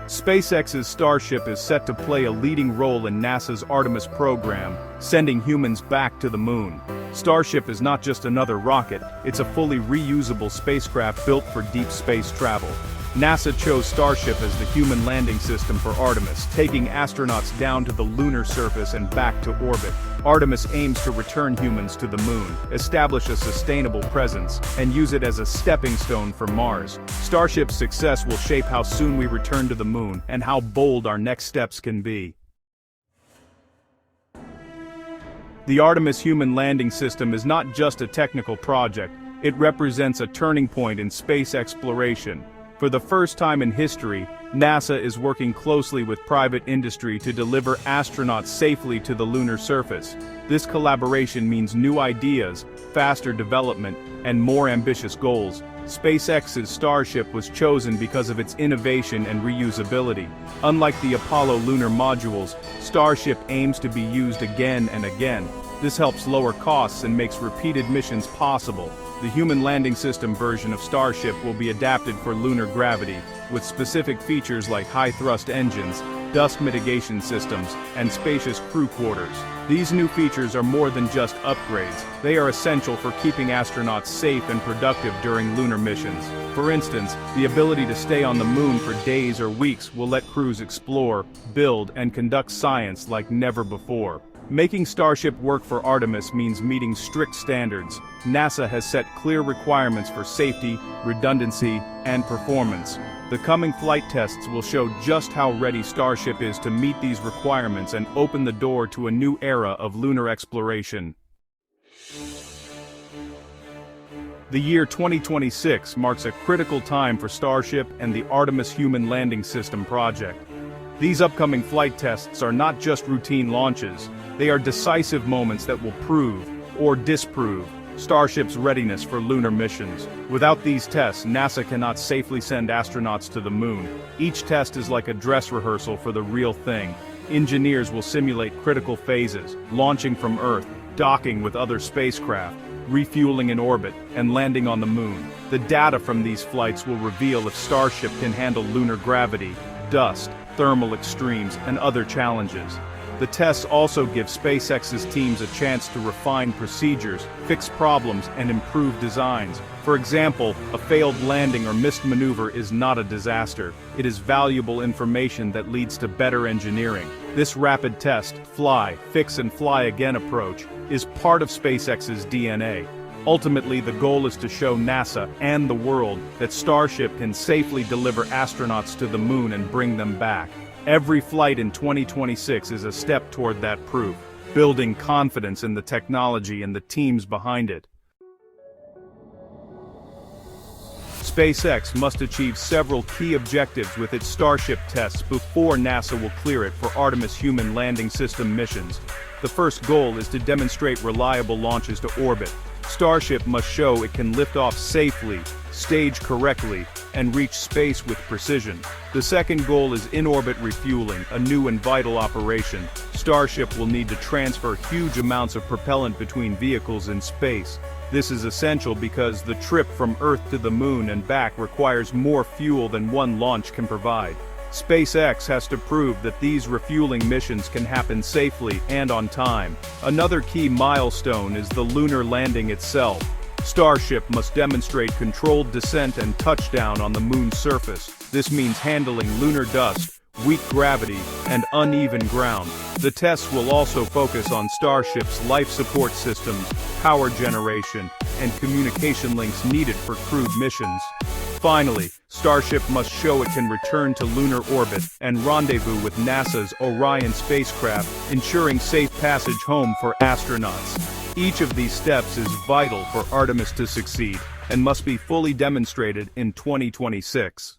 SpaceX's Starship is set to play a leading role in NASA's Artemis program, sending humans back to the moon. Starship is not just another rocket, it's a fully reusable spacecraft built for deep space travel. NASA chose Starship as the human landing system for Artemis, taking astronauts down to the lunar surface and back to orbit. Artemis aims to return humans to the moon, establish a sustainable presence, and use it as a stepping stone for Mars. Starship's success will shape how soon we return to the moon and how bold our next steps can be. The Artemis Human Landing System is not just a technical project, it represents a turning point in space exploration. For the first time in history, NASA is working closely with private industry to deliver astronauts safely to the lunar surface. This collaboration means new ideas, faster development, and more ambitious goals. SpaceX's Starship was chosen because of its innovation and reusability. Unlike the Apollo lunar modules, Starship aims to be used again and again. This helps lower costs and makes repeated missions possible. The Human Landing System version of Starship will be adapted for lunar gravity, with specific features like high-thrust engines, dust mitigation systems, and spacious crew quarters. These new features are more than just upgrades, they are essential for keeping astronauts safe and productive during lunar missions. For instance, the ability to stay on the moon for days or weeks will let crews explore, build, and conduct science like never before. Making Starship work for Artemis means meeting strict standards. NASA has set clear requirements for safety, redundancy, and performance. The coming flight tests will show just how ready Starship is to meet these requirements and open the door to a new era of lunar exploration. The year 2026 marks a critical time for Starship and the Artemis Human Landing System project. These upcoming flight tests are not just routine launches, they are decisive moments that will prove, or disprove, Starship's readiness for lunar missions. Without these tests, NASA cannot safely send astronauts to the moon. Each test is like a dress rehearsal for the real thing. Engineers will simulate critical phases, launching from Earth, docking with other spacecraft, refueling in orbit, and landing on the moon. The data from these flights will reveal if Starship can handle lunar gravity, dust, thermal extremes, and other challenges. The tests also give SpaceX's teams a chance to refine procedures, fix problems, and improve designs. For example, a failed landing or missed maneuver is not a disaster. It is valuable information that leads to better engineering. This rapid test, fly, fix and fly again approach, is part of SpaceX's DNA. Ultimately, the goal is to show NASA and the world that Starship can safely deliver astronauts to the moon and bring them back. Every flight in 2026 is a step toward that proof, building confidence in the technology and the teams behind it. SpaceX must achieve several key objectives with its Starship tests before NASA will clear it for Artemis Human Landing System missions. The first goal is to demonstrate reliable launches to orbit. Starship must show it can lift off safely, stage correctly, and reach space with precision. The second goal is in-orbit refueling, a new and vital operation. Starship will need to transfer huge amounts of propellant between vehicles in space. This is essential because the trip from Earth to the moon and back requires more fuel than one launch can provide. SpaceX has to prove that these refueling missions can happen safely and on time. Another key milestone is the lunar landing itself. Starship must demonstrate controlled descent and touchdown on the moon's surface. This means handling lunar dust, weak gravity, and uneven ground. The tests will also focus on Starship's life support systems, power generation, and communication links needed for crewed missions. Finally, Starship must show it can return to lunar orbit and rendezvous with NASA's Orion spacecraft, ensuring safe passage home for astronauts. Each of these steps is vital for Artemis to succeed, and must be fully demonstrated in 2026.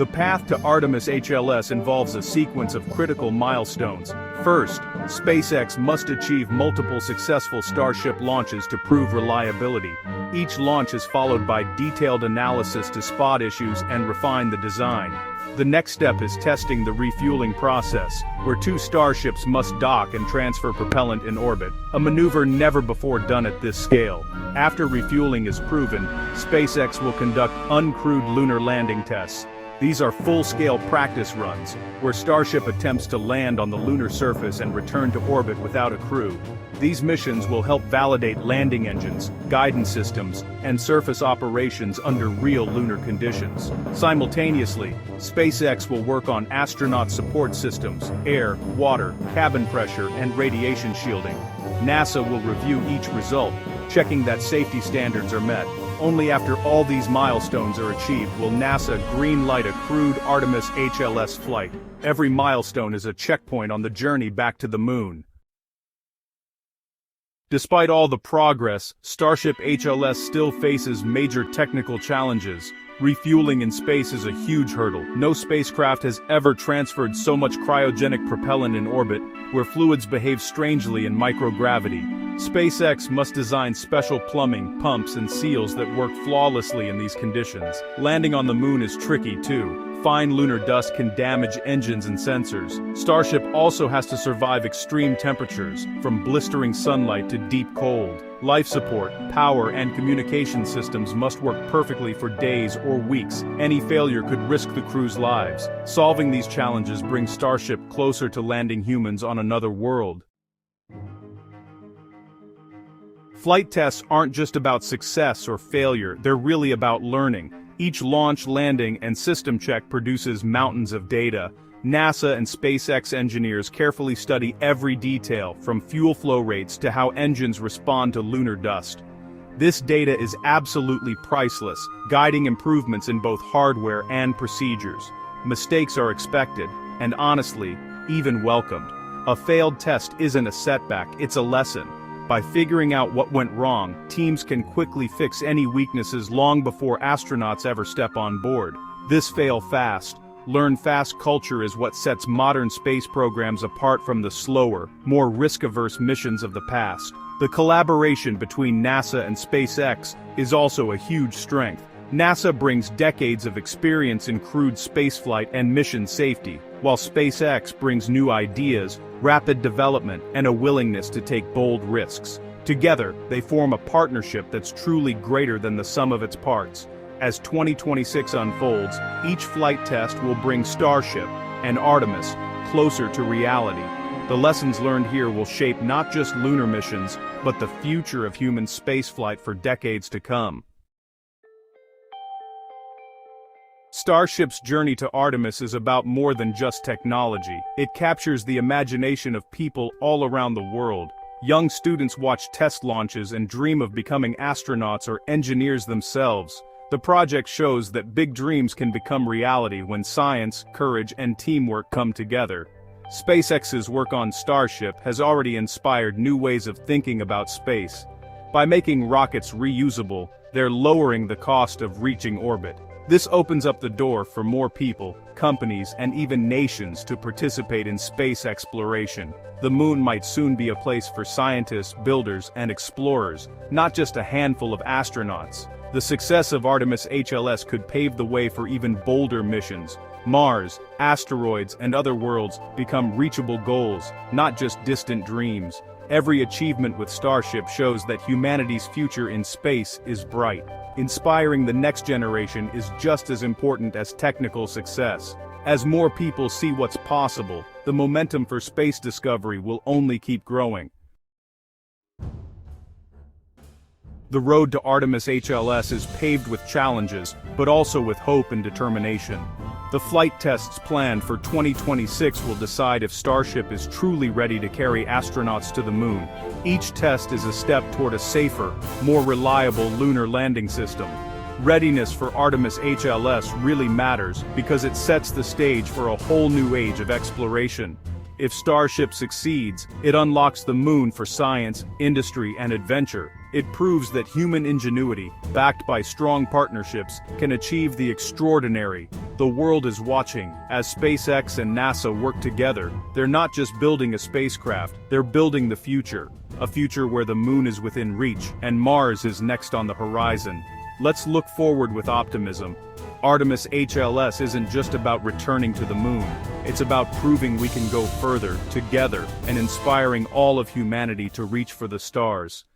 The path to Artemis HLS involves a sequence of critical milestones. First, SpaceX must achieve multiple successful Starship launches to prove reliability. Each launch is followed by detailed analysis to spot issues and refine the design. The next step is testing the refueling process, where two Starships must dock and transfer propellant in orbit, a maneuver never before done at this scale. After refueling is proven, SpaceX will conduct uncrewed lunar landing tests. These are full-scale practice runs, where Starship attempts to land on the lunar surface and return to orbit without a crew. These missions will help validate landing engines, guidance systems, and surface operations under real lunar conditions. Simultaneously, SpaceX will work on astronaut support systems, air, water, cabin pressure, and radiation shielding. NASA will review each result, checking that safety standards are met. Only after all these milestones are achieved will NASA green-light a crewed Artemis HLS flight. Every milestone is a checkpoint on the journey back to the moon. Despite all the progress, Starship HLS still faces major technical challenges. Refueling in space is a huge hurdle. No spacecraft has ever transferred so much cryogenic propellant in orbit, where fluids behave strangely in microgravity. SpaceX must design special plumbing, pumps, and seals that work flawlessly in these conditions. Landing on the moon is tricky too. Fine lunar dust can damage engines and sensors. Starship also has to survive extreme temperatures, from blistering sunlight to deep cold. Life support, power, and communication systems must work perfectly for days or weeks. Any failure could risk the crew's lives. Solving these challenges brings Starship closer to landing humans on another world. Flight tests aren't just about success or failure, they're really about learning. Each launch, landing, and system check produces mountains of data. NASA and SpaceX engineers carefully study every detail, from fuel flow rates to how engines respond to lunar dust. This data is absolutely priceless, guiding improvements in both hardware and procedures. Mistakes are expected, and honestly, even welcomed. A failed test isn't a setback, it's a lesson. By figuring out what went wrong, teams can quickly fix any weaknesses long before astronauts ever step on board. This fail fast, learn fast culture is what sets modern space programs apart from the slower, more risk-averse missions of the past. The collaboration between NASA and SpaceX is also a huge strength. NASA brings decades of experience in crewed spaceflight and mission safety, while SpaceX brings new ideas, rapid development, and a willingness to take bold risks. Together, they form a partnership that's truly greater than the sum of its parts. As 2026 unfolds, each flight test will bring Starship and Artemis closer to reality. The lessons learned here will shape not just lunar missions, but the future of human spaceflight for decades to come. Starship's journey to Artemis is about more than just technology. It captures the imagination of people all around the world. Young students watch test launches and dream of becoming astronauts or engineers themselves. The project shows that big dreams can become reality when science, courage, and teamwork come together. SpaceX's work on Starship has already inspired new ways of thinking about space. By making rockets reusable, they're lowering the cost of reaching orbit. This opens up the door for more people, companies, and even nations to participate in space exploration. The moon might soon be a place for scientists, builders, and explorers, not just a handful of astronauts. The success of Artemis HLS could pave the way for even bolder missions. Mars, asteroids, and other worlds become reachable goals, not just distant dreams. Every achievement with Starship shows that humanity's future in space is bright. Inspiring the next generation is just as important as technical success. As more people see what's possible, the momentum for space discovery will only keep growing. The road to Artemis HLS is paved with challenges, but also with hope and determination. The flight tests planned for 2026 will decide if Starship is truly ready to carry astronauts to the moon. Each test is a step toward a safer, more reliable lunar landing system. Readiness for Artemis HLS really matters because it sets the stage for a whole new age of exploration. If Starship succeeds, it unlocks the moon for science, industry, and adventure. It proves that human ingenuity, backed by strong partnerships, can achieve the extraordinary. The world is watching. As SpaceX and NASA work together, they're not just building a spacecraft, they're building the future. A future where the moon is within reach, and Mars is next on the horizon. Let's look forward with optimism. Artemis HLS isn't just about returning to the moon. It's about proving we can go further, together, and inspiring all of humanity to reach for the stars.